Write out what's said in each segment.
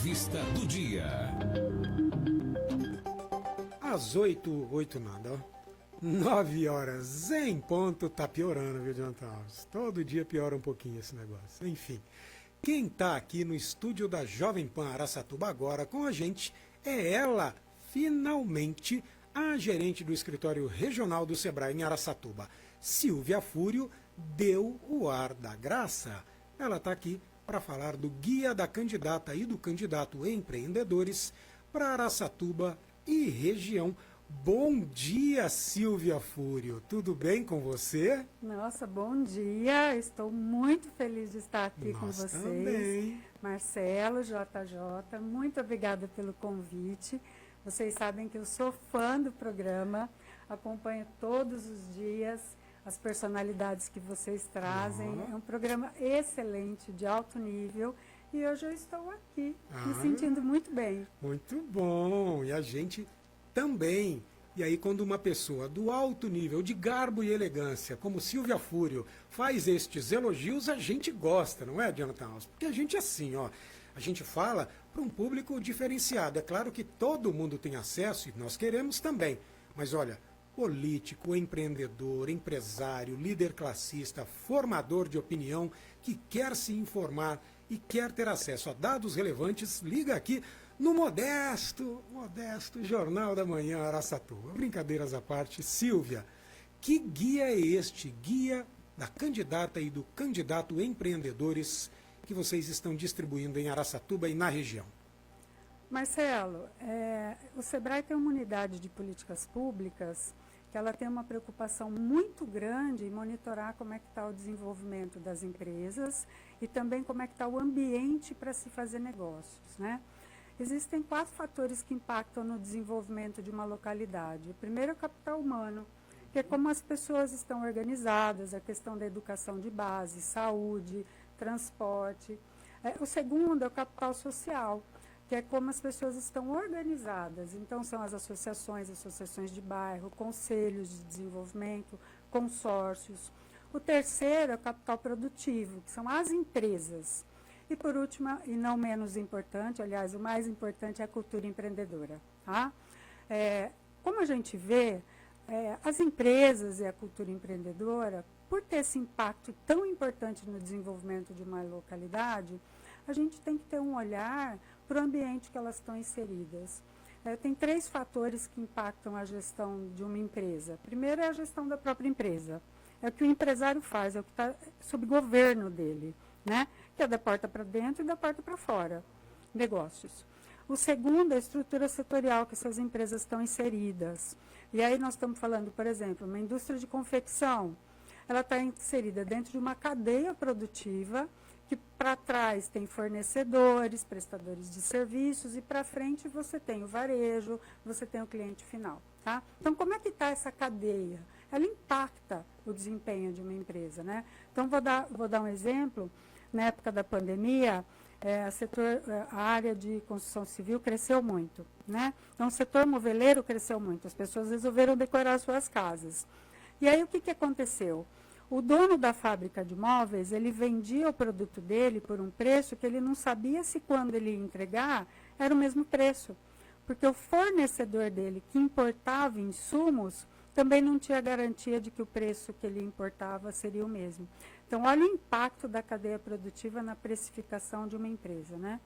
Entrevista do dia. Às 8 nada, ó. 9 horas em ponto, tá piorando, viu, Jonathan Alves? Todo dia piora um pouquinho esse negócio. Enfim, quem tá aqui no estúdio da Jovem Pan Araçatuba agora com a gente é ela, finalmente, a gerente do escritório regional do Sebrae em Araçatuba. Silvia Fúrio deu o ar da graça. Ela tá aqui para falar do guia da candidata e do candidato empreendedores para Araçatuba e região. Bom dia, Silvia Fúrio. Tudo bem com você? Nossa, bom dia. Estou muito feliz de estar aqui com vocês. Também. Marcelo, JJ, muito obrigada pelo convite. Vocês sabem que eu sou fã do programa, acompanho todos os dias as personalidades que vocês trazem. É um programa excelente, de alto nível. E hoje eu estou aqui, me sentindo muito bem. Muito bom. E a gente também. E aí, quando uma pessoa do alto nível, de garbo e elegância, como Silvia Fúrio, faz estes elogios, a gente gosta, não é, Jonathan Alves? Porque a gente é assim, ó. A gente fala para um público diferenciado. É claro que todo mundo tem acesso e nós queremos também. Mas olha, político, empreendedor, empresário, líder classista, formador de opinião, que quer se informar e quer ter acesso a dados relevantes, liga aqui no modesto Jornal da Manhã Araçatuba. Brincadeiras à parte, Silvia, que guia é este? Guia da candidata e do candidato empreendedores que vocês estão distribuindo em Araçatuba e na região? Marcelo, o Sebrae tem uma unidade de políticas públicas que ela tem uma preocupação muito grande em monitorar como é que está o desenvolvimento das empresas e também como é que está o ambiente para se fazer negócios, né? Existem 4 fatores que impactam no desenvolvimento de uma localidade. O primeiro é o capital humano, que é como as pessoas estão organizadas, a questão da educação de base, saúde, transporte. O segundo é o capital social, que é como as pessoas estão organizadas. Então, são as associações de bairro, conselhos de desenvolvimento, consórcios. O terceiro é o capital produtivo, que são as empresas. E, por último, e não menos importante, aliás, o mais importante é a cultura empreendedora. Tá? Como a gente vê, as empresas e a cultura empreendedora, por ter esse impacto tão importante no desenvolvimento de uma localidade, a gente tem que ter um olhar para o ambiente que elas estão inseridas. Tem 3 fatores que impactam a gestão de uma empresa. Primeiro é a gestão da própria empresa. É o que o empresário faz, é o que está sob governo dele, né? Que é da porta para dentro e da porta para fora, negócios. O segundo é a estrutura setorial que essas empresas estão inseridas. E aí nós estamos falando, por exemplo, uma indústria de confecção, ela está inserida dentro de uma cadeia produtiva que para trás tem fornecedores, prestadores de serviços e para frente você tem o varejo, você tem o cliente final. Tá? Então, como é que está essa cadeia? Ela impacta o desempenho de uma empresa, né? Então, vou dar um exemplo. Na época da pandemia, a área de construção civil cresceu muito, né? Então, o setor moveleiro cresceu muito. As pessoas resolveram decorar suas casas. E aí, o que aconteceu? O dono da fábrica de móveis, ele vendia o produto dele por um preço que ele não sabia se quando ele ia entregar era o mesmo preço. Porque o fornecedor dele, que importava insumos, também não tinha garantia de que o preço que ele importava seria o mesmo. Então, olha o impacto da cadeia produtiva na precificação de uma empresa, né?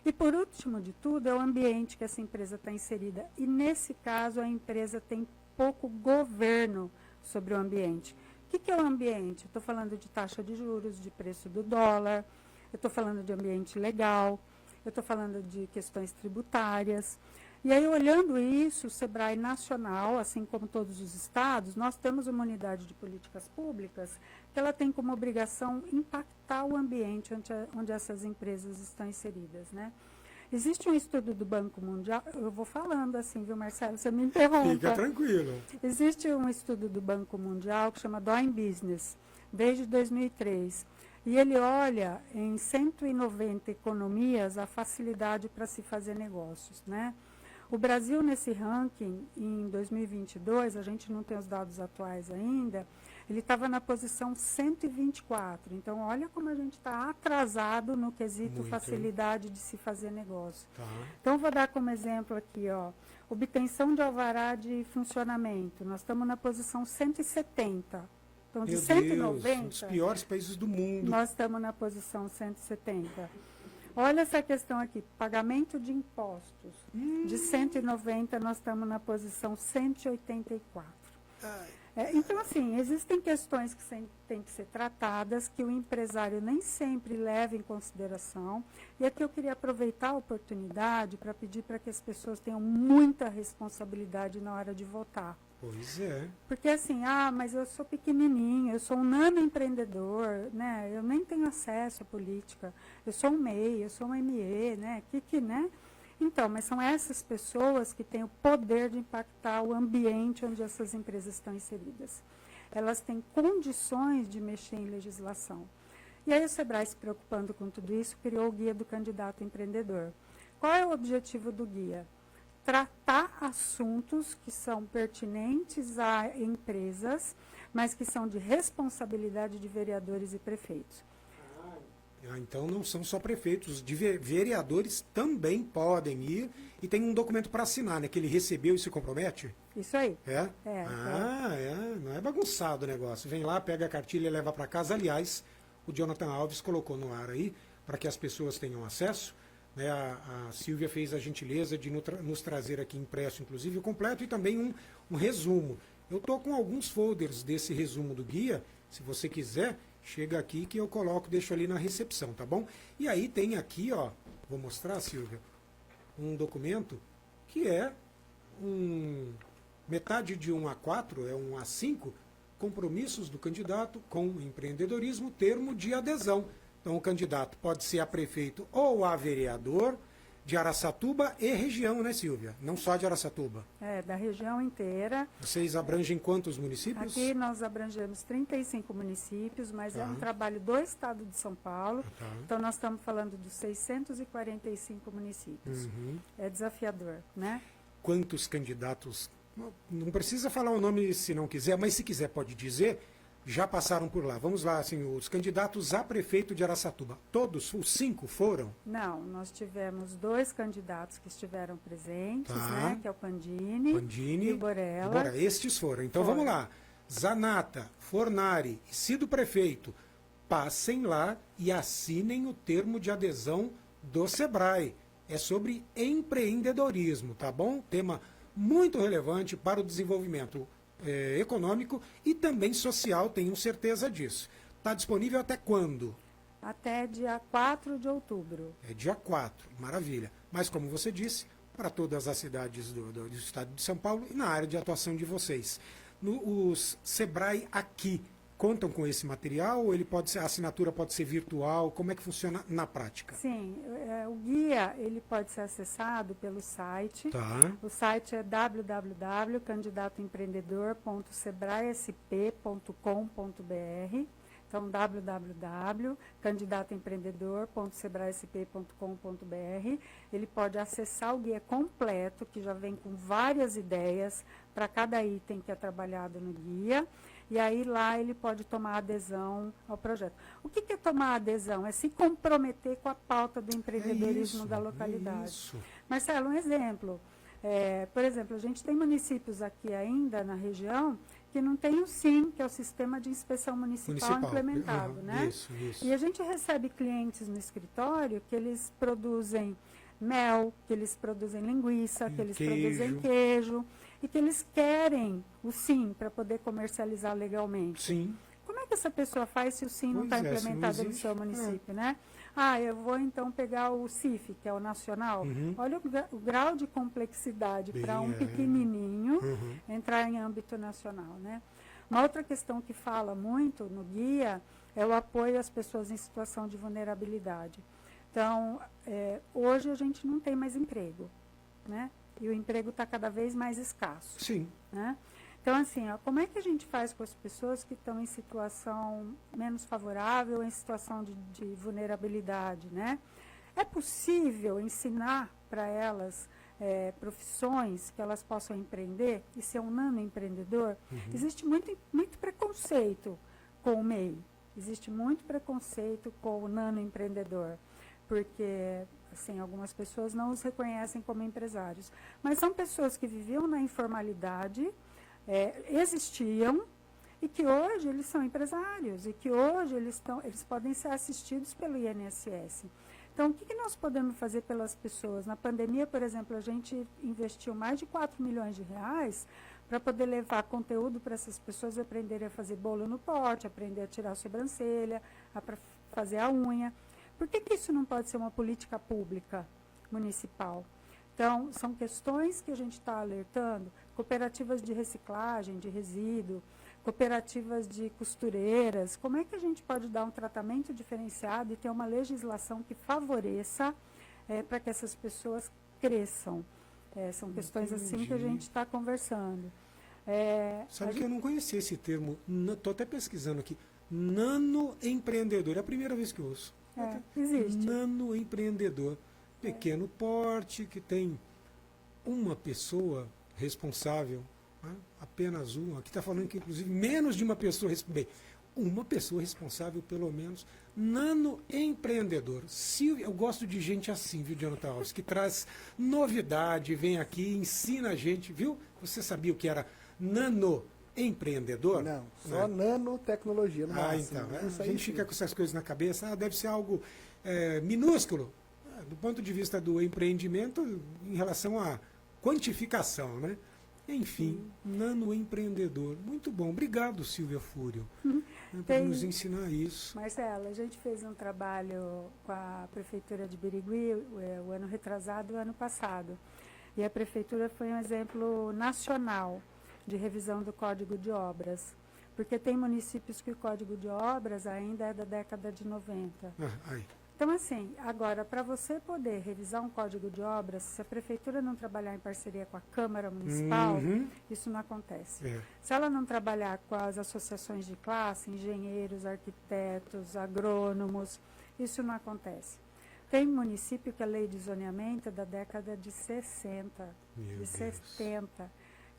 E, por último de tudo, é o ambiente que essa empresa está inserida. E, nesse caso, a empresa tem pouco governo sobre o ambiente. O que é o ambiente? Eu estou falando de taxa de juros, de preço do dólar, eu estou falando de ambiente legal, eu estou falando de questões tributárias. E aí, olhando isso, o Sebrae Nacional, assim como todos os estados, nós temos uma unidade de políticas públicas que ela tem como obrigação impactar o ambiente onde essas empresas estão inseridas, né? Existe um estudo do Banco Mundial, eu vou falando assim, viu, Marcelo, você me interrompa. Fica tranquilo. Existe um estudo do Banco Mundial que chama Doing Business, desde 2003. E ele olha em 190 economias a facilidade para se fazer negócios, né? O Brasil, nesse ranking, em 2022, a gente não tem os dados atuais ainda, ele estava na posição 124. Então, olha como a gente está atrasado no quesito Muito. facilidade de se fazer negócio. Tá. Então, vou dar como exemplo aqui, ó, obtenção de alvará de funcionamento. Nós estamos na posição 170. Então, de Meu 190, Deus, um dos piores países do mundo. nós estamos na posição 170. Olha essa questão aqui, pagamento de impostos. De 190, nós estamos na posição 184. Então, assim, existem questões que têm que ser tratadas, que o empresário nem sempre leva em consideração. E aqui eu queria aproveitar a oportunidade para pedir para que as pessoas tenham muita responsabilidade na hora de votar. Pois é. Porque assim, mas eu sou pequenininho, eu sou um nano empreendedor, né? Eu nem tenho acesso à política. Eu sou um MEI, eu sou um ME, né? né? Então, mas são essas pessoas que têm o poder de impactar o ambiente onde essas empresas estão inseridas. Elas têm condições de mexer em legislação. E aí o Sebrae, se preocupando com tudo isso, criou o Guia do Candidato Empreendedor. Qual é o objetivo do guia? Tratar assuntos que são pertinentes a empresas, mas que são de responsabilidade de vereadores e prefeitos. Então não são só prefeitos, vereadores também podem ir e tem um documento para assinar, né? Que ele recebeu e se compromete? Isso aí. É? Não é bagunçado o negócio. Vem lá, pega a cartilha e leva para casa. Aliás, o Jonathan Alves colocou no ar aí, para que as pessoas tenham acesso. Né? A Silvia fez a gentileza de nos trazer aqui impresso, inclusive, o completo e também um resumo. Eu estou com alguns folders desse resumo do guia, se você quiser, chega aqui que eu coloco, deixo ali na recepção, tá bom? E aí tem aqui, ó, vou mostrar, Silvia, um documento que é metade de 1 a 4, é 1 a 5, compromissos do candidato com o empreendedorismo, termo de adesão. Então o candidato pode ser a prefeito ou a vereador de Araçatuba e região, né, Silvia? Não só de Araçatuba. Da região inteira. Vocês abrangem quantos municípios? Aqui nós abrangemos 35 municípios, mas é um trabalho do estado de São Paulo. Então nós estamos falando dos 645 municípios. É desafiador, né? Quantos candidatos? Não precisa falar o nome se não quiser, mas se quiser pode dizer. Já passaram por lá. Vamos lá, assim, os candidatos a prefeito de Araçatuba. Todos, os 5 foram? Não, nós tivemos 2 candidatos que estiveram presentes, né? Que é o Pandini e o Borella. Estes foram. Então vamos lá. Zanata, Fornari e Cido Prefeito, passem lá e assinem o termo de adesão do Sebrae. É sobre empreendedorismo, tá bom? Tema muito relevante para o desenvolvimento econômico e também social, tenho certeza disso. Está disponível até quando? Até dia 4 de outubro. É dia 4, maravilha. Mas como você disse, para todas as cidades do estado de São Paulo e na área de atuação de vocês. Os Sebrae aqui contam com esse material ou a assinatura pode ser virtual? Como é que funciona na prática? Sim, o guia ele pode ser acessado pelo site. Tá. O site é www.candidatoempreendedor.sebraesp.com.br. Então, www.candidatoempreendedor.sebraesp.com.br. Ele pode acessar o guia completo, que já vem com várias ideias para cada item que é trabalhado no guia. E aí lá ele pode tomar adesão ao projeto. O que é tomar adesão? É se comprometer com a pauta do empreendedorismo da localidade. Isso. Marcelo, um exemplo. Por exemplo, a gente tem municípios aqui ainda na região que não tem o SIM, que é o Sistema de Inspeção Municipal implementado. Né? Isso. E a gente recebe clientes no escritório que eles produzem mel, que eles produzem linguiça, que eles produzem queijo, e que eles querem o SIM para poder comercializar legalmente. Sim. Como é que essa pessoa faz se o SIM não está implementado no seu município, né? Eu vou então pegar o CIF, que é o nacional. Olha o grau de complexidade para um pequenininho entrar em âmbito nacional, né? Uma outra questão que fala muito no guia é o apoio às pessoas em situação de vulnerabilidade. Então, hoje a gente não tem mais emprego, né? E o emprego está cada vez mais escasso. Sim. Né? Então, assim, como é que a gente faz com as pessoas que estão em situação menos favorável, em situação de vulnerabilidade, né? É possível ensinar para elas profissões que elas possam empreender e ser um nanoempreendedor, existe muito preconceito com o MEI. Existe muito preconceito com o nanoempreendedor, porque assim, algumas pessoas não os reconhecem como empresários. Mas são pessoas que viviam na informalidade, existiam, e que hoje eles são empresários, e que hoje eles podem ser assistidos pelo INSS. Então, o que nós podemos fazer pelas pessoas? Na pandemia, por exemplo, a gente investiu mais de 4 milhões de reais para poder levar conteúdo para essas pessoas aprenderem a fazer bolo no pote, aprender a tirar a sobrancelha, a fazer a unha. Por que isso não pode ser uma política pública municipal? Então, são questões que a gente está alertando, cooperativas de reciclagem, de resíduo, cooperativas de costureiras, como é que a gente pode dar um tratamento diferenciado e ter uma legislação que favoreça para que essas pessoas cresçam? São questões assim que a gente está conversando. Sabe que eu não conhecia esse termo, estou até pesquisando aqui, nanoempreendedor, é a primeira vez que eu ouço. Existe. Nanoempreendedor, pequeno porte, que tem uma pessoa responsável, apenas uma, aqui está falando que inclusive menos de uma pessoa, bem, uma pessoa responsável pelo menos, nanoempreendedor. Eu gosto de gente assim, viu, Jonathan Alves, que traz novidade, vem aqui, ensina a gente, viu? Você sabia o que era nanoempreendedor? Não, só nanotecnologia. Então, a gente fica com essas coisas na cabeça, deve ser algo minúsculo, do ponto de vista do empreendimento, em relação à quantificação, né? Enfim, nanoempreendedor. Muito bom. Obrigado, Silvia Fúrio, por nos ensinar isso. Marcela, a gente fez um trabalho com a Prefeitura de Birigui o ano retrasado e o ano passado. E a Prefeitura foi um exemplo nacional de revisão do Código de Obras. Porque tem municípios que o Código de Obras ainda é da década de 90. Então, assim, agora, para você poder revisar um código de obras, se a prefeitura não trabalhar em parceria com a Câmara Municipal, isso não acontece. Se ela não trabalhar com as associações de classe, engenheiros, arquitetos, agrônomos, isso não acontece. Tem município que a lei de zoneamento é da década de 60, de 70.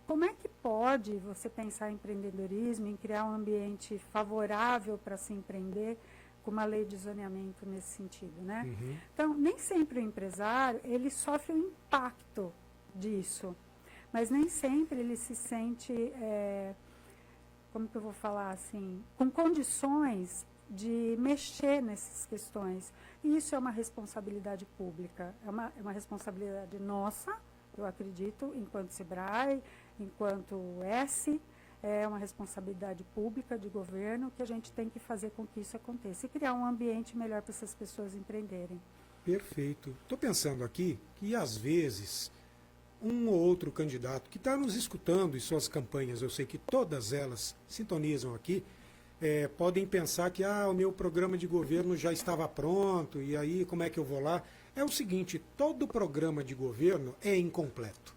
Como é que pode você pensar em empreendedorismo, em criar um ambiente favorável para se empreender, com uma lei de zoneamento nesse sentido, né? Então, nem sempre o empresário, ele sofre o impacto disso, mas nem sempre ele se sente, como que eu vou falar assim, com condições de mexer nessas questões. E isso é uma responsabilidade pública, é uma responsabilidade nossa, eu acredito, enquanto SEBRAE, enquanto é uma responsabilidade pública de governo que a gente tem que fazer com que isso aconteça e criar um ambiente melhor para essas pessoas empreenderem. Perfeito. Estou pensando aqui que, às vezes, um ou outro candidato que está nos escutando em suas campanhas, eu sei que todas elas sintonizam aqui, podem pensar que o meu programa de governo já estava pronto, e aí como é que eu vou lá? É o seguinte, todo programa de governo é incompleto.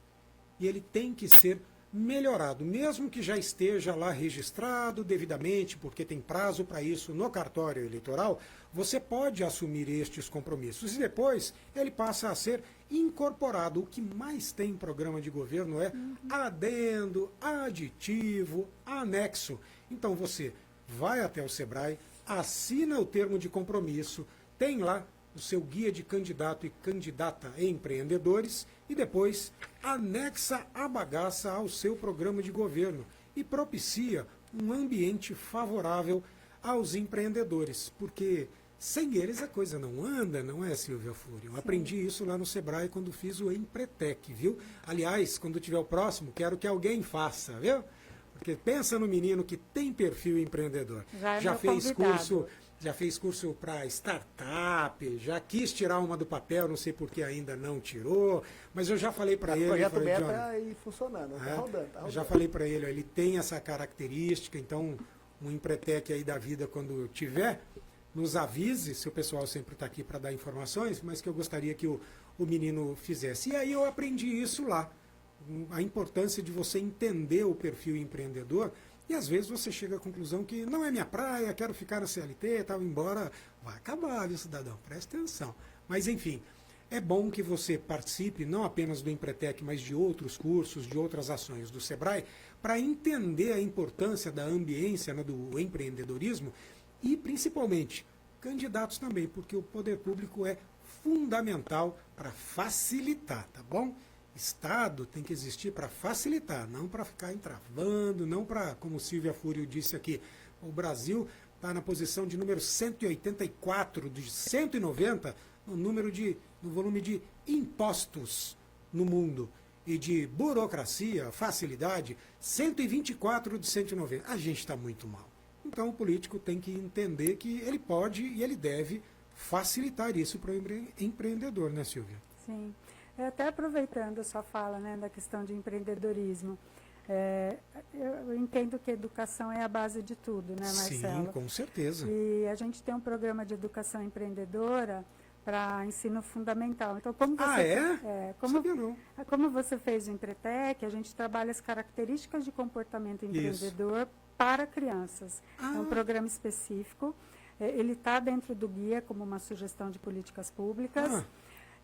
E ele tem que ser melhorado, mesmo que já esteja lá registrado devidamente, porque tem prazo para isso no cartório eleitoral, você pode assumir estes compromissos e depois ele passa a ser incorporado. O que mais tem em programa de governo é adendo, aditivo, anexo. Então você vai até o SEBRAE, assina o termo de compromisso, tem lá o seu guia de candidato e candidata empreendedores e depois anexa a bagaça ao seu programa de governo e propicia um ambiente favorável aos empreendedores, porque sem eles a coisa não anda, não é, Silvia Fúrio? Eu aprendi isso lá no SEBRAE quando fiz o Empretec, viu? Aliás, quando tiver o próximo, quero que alguém faça, viu? Porque pensa no menino que tem perfil empreendedor. Já fez curso para startup, já quis tirar uma do papel, não sei por que ainda não tirou, mas eu já falei para ele... O projeto beta aí funcionando, está rodando. Eu já falei para ele, ele tem essa característica, então um Empretec aí da vida, quando tiver, nos avise, se o pessoal sempre está aqui para dar informações, mas que eu gostaria que o menino fizesse. E aí eu aprendi isso lá, a importância de você entender o perfil empreendedor. E às vezes você chega à conclusão que não é minha praia, quero ficar na CLT, tal, embora vai acabar, viu, cidadão? Presta atenção. Mas enfim, é bom que você participe não apenas do Empretec, mas de outros cursos, de outras ações do Sebrae, para entender a importância da ambiência, né, do empreendedorismo e, principalmente, candidatos também, porque o poder público é fundamental para facilitar, tá bom? Estado tem que existir para facilitar, não para ficar entravando, não para, como Silvia Fúrio disse aqui, o Brasil está na posição de número 184 de 190 no volume de impostos no mundo e de burocracia, facilidade, 124 de 190. A gente está muito mal. Então o político tem que entender que ele pode e ele deve facilitar isso para o empreendedor, né, Silvia? Sim. Até aproveitando a sua fala, né, da questão de empreendedorismo, eu entendo que a educação é a base de tudo, né, Marcelo? Sim, com certeza. E a gente tem um programa de educação empreendedora para ensino fundamental. Então, como você, Sabia não. como você fez o Empretec, a gente trabalha as características de comportamento empreendedor para crianças. É um programa específico. Ele está dentro do guia como uma sugestão de políticas públicas.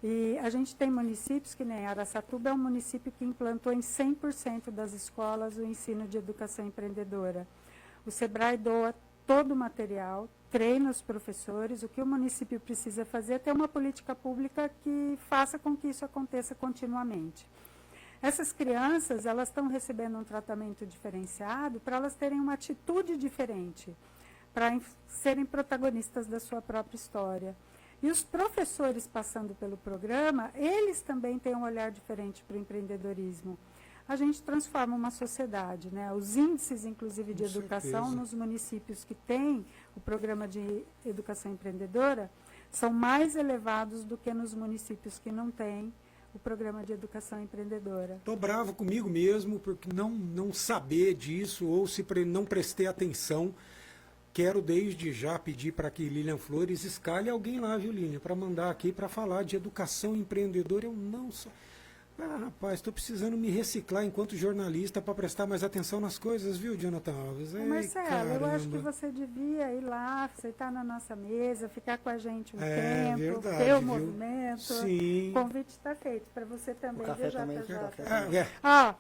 E a gente tem municípios, que nem Araçatuba é um município que implantou em 100% das escolas o ensino de educação empreendedora. O Sebrae doa todo o material, treina os professores. O que o município precisa fazer é ter uma política pública que faça com que isso aconteça continuamente. Essas crianças, elas estão recebendo um tratamento diferenciado para elas terem uma atitude diferente, para serem protagonistas da sua própria história. E os professores passando pelo programa, eles também têm um olhar diferente para o empreendedorismo. A gente transforma uma sociedade, né? Os índices, inclusive, de educação nos municípios que têm o programa de educação empreendedora são mais elevados do que nos municípios que não têm o programa de educação empreendedora. Estou bravo comigo mesmo porque não saber disso ou se não prestei atenção. Quero desde já pedir para que Lilian Flores escalhe alguém lá, viu, Lilian, para mandar aqui para falar de educação empreendedora. Eu não sou... rapaz, estou precisando me reciclar enquanto jornalista para prestar mais atenção nas coisas, viu, Jonathan Alves? Marcelo, eu acho que você devia ir lá, sentar na nossa mesa, ficar com a gente um tempo, verdade, ver o viu? movimento. Sim. O convite está feito para você também, O café viu, também, JJ?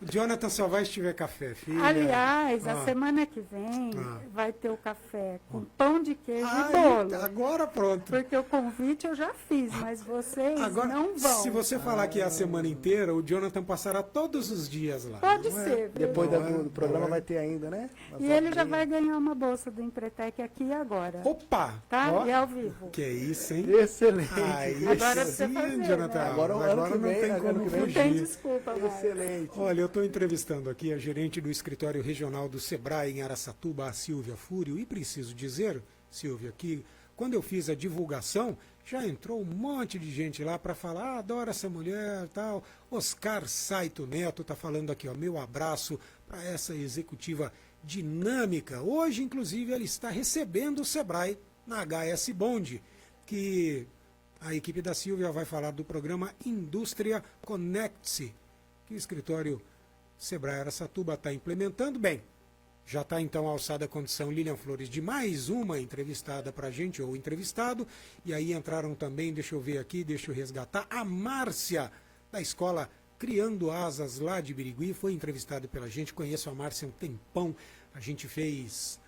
O Jonathan só vai se tiver café, filha. Aliás, a semana que vem vai ter o café com pão de queijo e bolo. Agora pronto. Porque o convite eu já fiz, mas vocês Agora, não vão. se você falar que é a semana inteira, o Jonathan passará todos os dias lá. Pode ser. Viu? Depois do programa vai ter ainda, né? E ele já vai ganhar uma bolsa do Empretec aqui e agora. Opa! Tá? Ó. E ao vivo. Que é isso, hein? Excelente. Aí Agora sim, precisa fazer, Jonathan. né? Agora, ano que não vem, tem ano como que vem Não tem fugir. desculpa mais. Excelente. Olha, eu estou entrevistando aqui a gerente do escritório regional do Sebrae em Araçatuba, a Silvia Fúrio, e preciso dizer, Silvia, que quando eu fiz a divulgação, já entrou um monte de gente lá para falar, adoro essa mulher, tal. Oscar Saito Neto está falando aqui, ó, meu abraço para essa executiva dinâmica. Hoje, inclusive, ele está recebendo o Sebrae na HS Bond, que a equipe da Silvia vai falar do programa Indústria Connect-se, que o escritório Sebrae Araçatuba está implementando. Bem, já está então alçada a condição Lilian Flores de mais uma entrevistada para a gente, ou entrevistado, e aí entraram também, deixa eu ver aqui, deixa eu resgatar, a Márcia, da escola Criando Asas, lá de Birigui, foi entrevistada pela gente, conheço a Márcia há um tempão, a gente fez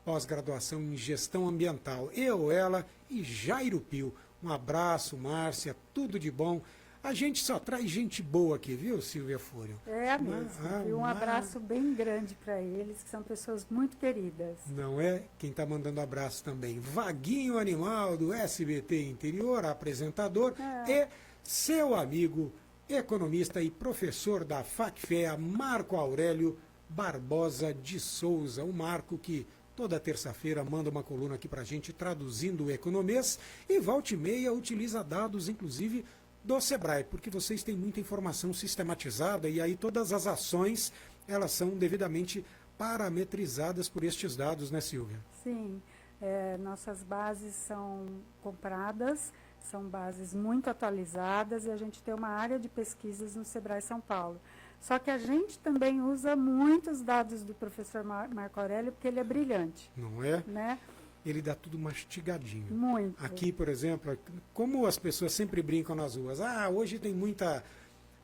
pós-graduação em gestão ambiental, eu, ela e Jairo Pio. Um abraço, Márcia, tudo de bom. A gente só traz gente boa aqui, viu, Silvia Fúrio? É mesmo. E um abraço bem grande para eles, que são pessoas muito queridas. Não é? Quem está mandando abraço também. Vaguinho Animal, do SBT Interior, apresentador, e seu amigo, economista e professor da FACFEA, Marco Aurélio Barbosa de Souza. O Marco que toda terça-feira manda uma coluna aqui para a gente traduzindo o economês e volta e meia utiliza dados, inclusive, do Sebrae, porque vocês têm muita informação sistematizada e aí todas as ações, elas são devidamente parametrizadas por estes dados, né, Silvia? Sim, nossas bases são compradas, são bases muito atualizadas e a gente tem uma área de pesquisas no Sebrae São Paulo. Só que a gente também usa muitos dados do professor Marco Aurélio, porque ele é brilhante. Não é? Né? ele dá tudo mastigadinho. Muito. Aqui, por exemplo, como as pessoas sempre brincam nas ruas, hoje tem muita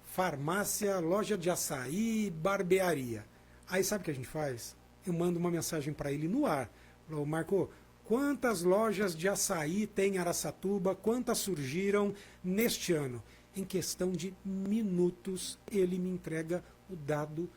farmácia, loja de açaí, barbearia. Aí sabe o que a gente faz? Eu mando uma mensagem para ele no ar. Falo, Marco, quantas lojas de açaí tem em Araçatuba? Quantas surgiram neste ano? Em questão de minutos, ele me entrega o dado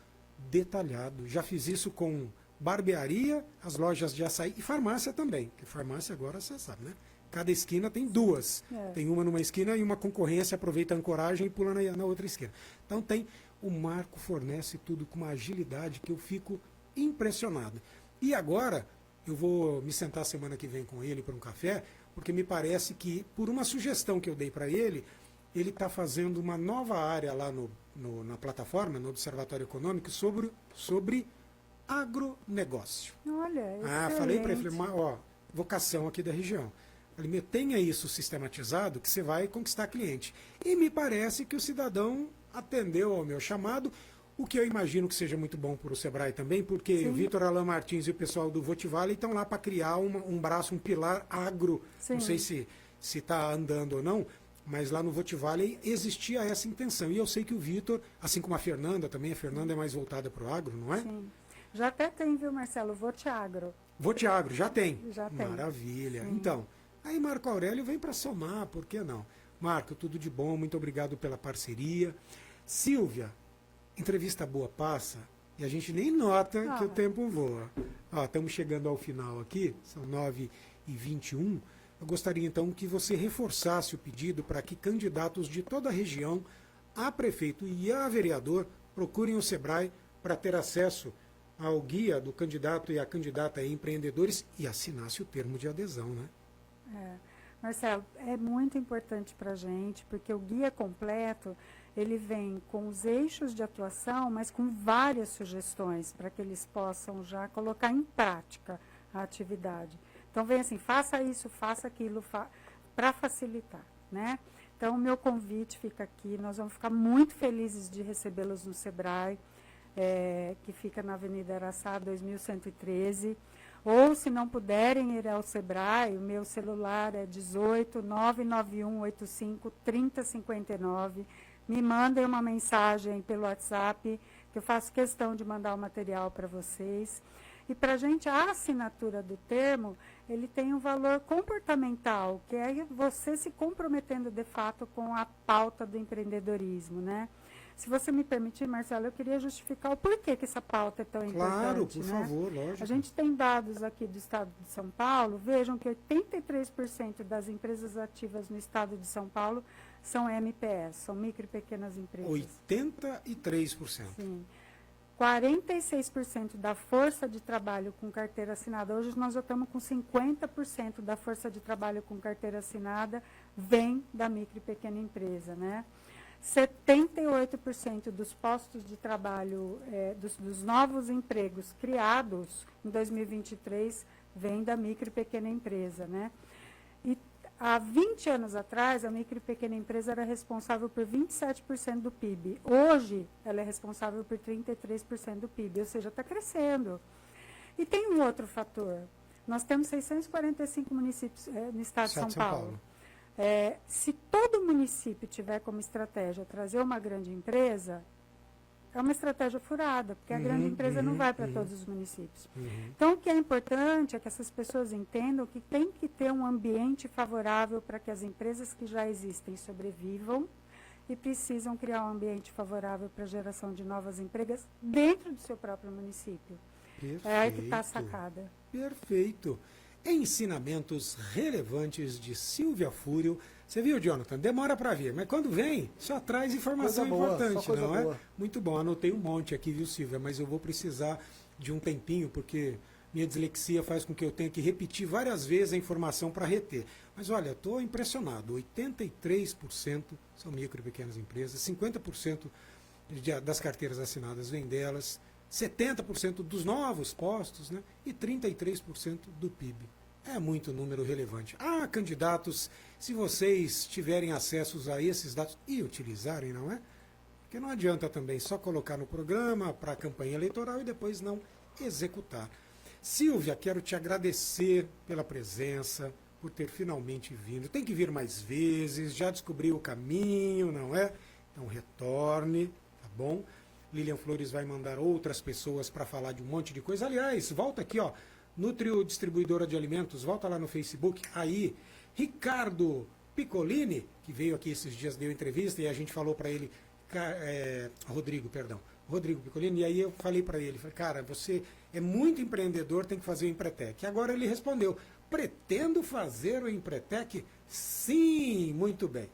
detalhado. Já fiz isso com barbearia, as lojas de açaí e farmácia também. Porque farmácia agora você sabe, né? Cada esquina tem duas. É. Tem uma numa esquina e uma concorrência aproveita a ancoragem e pula na outra esquina. Então tem, o Marco fornece tudo com uma agilidade que eu fico impressionado. E agora, eu vou me sentar semana que vem com ele para um café, porque me parece que, por uma sugestão que eu dei para ele está fazendo uma nova área lá na plataforma, no Observatório Econômico, sobre agronegócio. Olha, Falei para ele, excelente. falei, vocação aqui da região. Falei, tenha isso sistematizado que você vai conquistar cliente. E me parece que o cidadão atendeu ao meu chamado, o que eu imagino que seja muito bom para o Sebrae também, porque Sim. o Vitor Alain Martins e o pessoal do Votivale estão lá para criar um braço, um pilar agro. Sim. Não sei se está andando ou não, mas lá no Votivale existia essa intenção. E eu sei que o Vitor, assim como a Fernanda também, a Fernanda é mais voltada para o agro, não é? Sim. Já até tem, viu, Marcelo? Votiagro. Votiagro, já tem. Já tem. Maravilha. Sim. Então, aí Marco Aurélio vem para somar, por que não? Marco, tudo de bom, muito obrigado pela parceria. Silvia, entrevista boa passa e a gente nem nota que o tempo voa. Estamos chegando ao final aqui, são 9h21. Eu gostaria então que você reforçasse o pedido para que candidatos de toda a região, a prefeito e a vereador, procurem o Sebrae para ter acesso ao guia do candidato e a candidata a empreendedores e assinasse o termo de adesão, né? Marcelo, é muito importante para a gente, porque o guia completo, ele vem com os eixos de atuação, mas com várias sugestões para que eles possam já colocar em prática a atividade. Então, vem assim, faça isso, faça aquilo, para facilitar, né? Então, o meu convite fica aqui, nós vamos ficar muito felizes de recebê-los no Sebrae, que fica na Avenida Araçá, 2113. Ou, se não puderem ir ao Sebrae, o meu celular é 18 991 85 3059. Me mandem uma mensagem pelo WhatsApp, que eu faço questão de mandar o material para vocês. E para a gente, a assinatura do termo, ele tem um valor comportamental, que é você se comprometendo de fato com a pauta do empreendedorismo, né? Se você me permitir, Marcelo, eu queria justificar o porquê que essa pauta é tão importante. Claro, por né? favor, lógico. A gente tem dados aqui do estado de São Paulo, vejam que 83% das empresas ativas no estado de São Paulo são MPS, são micro e pequenas empresas. 83%. Sim. 46% da força de trabalho com carteira assinada, hoje nós já estamos com 50% da força de trabalho com carteira assinada vem da micro e pequena empresa, né? 78% dos postos de trabalho, dos novos empregos criados em 2023 vem da micro e pequena empresa, né? E há 20 anos atrás, a micro e pequena empresa era responsável por 27% do PIB. Hoje, ela é responsável por 33% do PIB, ou seja, está crescendo. E tem um outro fator. Nós temos 645 municípios no estado de São Paulo. Se todo município tiver como estratégia trazer uma grande empresa, é uma estratégia furada, porque a grande empresa não vai para todos os municípios. Então, o que é importante é que essas pessoas entendam que tem que ter um ambiente favorável para que as empresas que já existem sobrevivam e precisam criar um ambiente favorável para a geração de novas empresas dentro do seu próprio município. Perfeito. É aí que está a sacada. Perfeito. Ensinamentos relevantes de Silvia Fúrio. Você viu, Jonathan? Demora para vir, mas quando vem, só traz informação Coisa boa, importante, só coisa não é? boa. Muito bom, anotei um monte aqui, viu, Silvia? Mas eu vou precisar de um tempinho, porque minha dislexia faz com que eu tenha que repetir várias vezes a informação para reter. Mas olha, estou impressionado. 83% são micro e pequenas empresas, 50% das carteiras assinadas vêm delas, 70% dos novos postos, né? E 33% do PIB. É muito número relevante. Candidatos, se vocês tiverem acessos a esses dados e utilizarem, não é? Porque não adianta também só colocar no programa para a campanha eleitoral e depois não executar. Silvia, quero te agradecer pela presença, por ter finalmente vindo. Tem que vir mais vezes, já descobriu o caminho, não é? Então retorne, tá bom? Lilian Flores vai mandar outras pessoas para falar de um monte de coisa. Aliás, volta aqui, ó, Nutrio Distribuidora de Alimentos, volta lá no Facebook, aí, Ricardo Piccolini, que veio aqui esses dias, deu entrevista, e a gente falou para ele, Rodrigo Piccolini, e aí eu falei para ele, cara, você é muito empreendedor, tem que fazer o Empretec. E agora ele respondeu, pretendo fazer o Empretec? Sim, muito bem,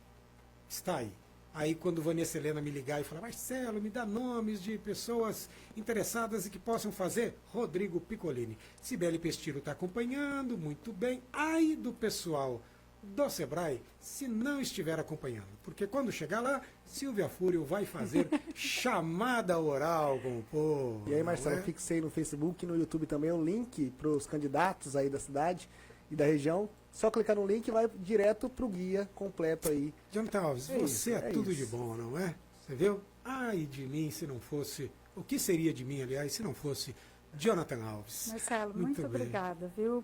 está aí. Aí quando Vanessa Helena me ligar e falar, Marcelo, me dá nomes de pessoas interessadas e que possam fazer, Rodrigo Piccolini. Cibele Pestiro está acompanhando, muito bem. Ai do pessoal do Sebrae, se não estiver acompanhando. Porque quando chegar lá, Silvia Fúrio vai fazer chamada oral com o povo. E aí, Marcelo, não é? fixei no Facebook e no YouTube também o link para os candidatos aí da cidade e da região. Só clicar no link e vai direto para o guia completo aí. Jonathan Alves, É você isso, é é tudo isso. de bom, não é? Você viu? Ai de mim se não fosse... O que seria de mim, aliás, se não fosse Jonathan Alves? Marcelo, muito bem. obrigada, viu,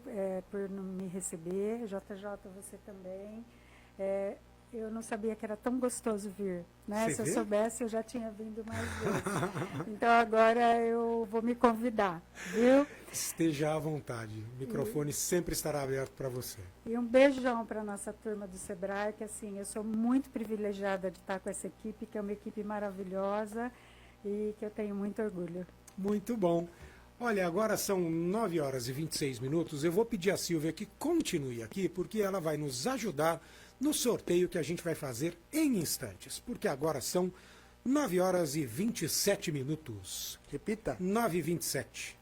por me receber. JJ, você também. Eu não sabia que era tão gostoso vir, né? Você Se eu vê? soubesse, eu já tinha vindo mais vezes. Então agora eu vou me convidar, viu? Esteja à vontade. O microfone sempre estará aberto para você. E um beijão para a nossa turma do Sebrae, que assim, eu sou muito privilegiada de estar com essa equipe, que é uma equipe maravilhosa e que eu tenho muito orgulho. Muito bom. Olha, agora são 9 horas e 26 minutos. Eu vou pedir à Silvia que continue aqui, porque ela vai nos ajudar no sorteio que a gente vai fazer em instantes. Porque agora são 9 horas e 27 minutos. Repita. 9h27.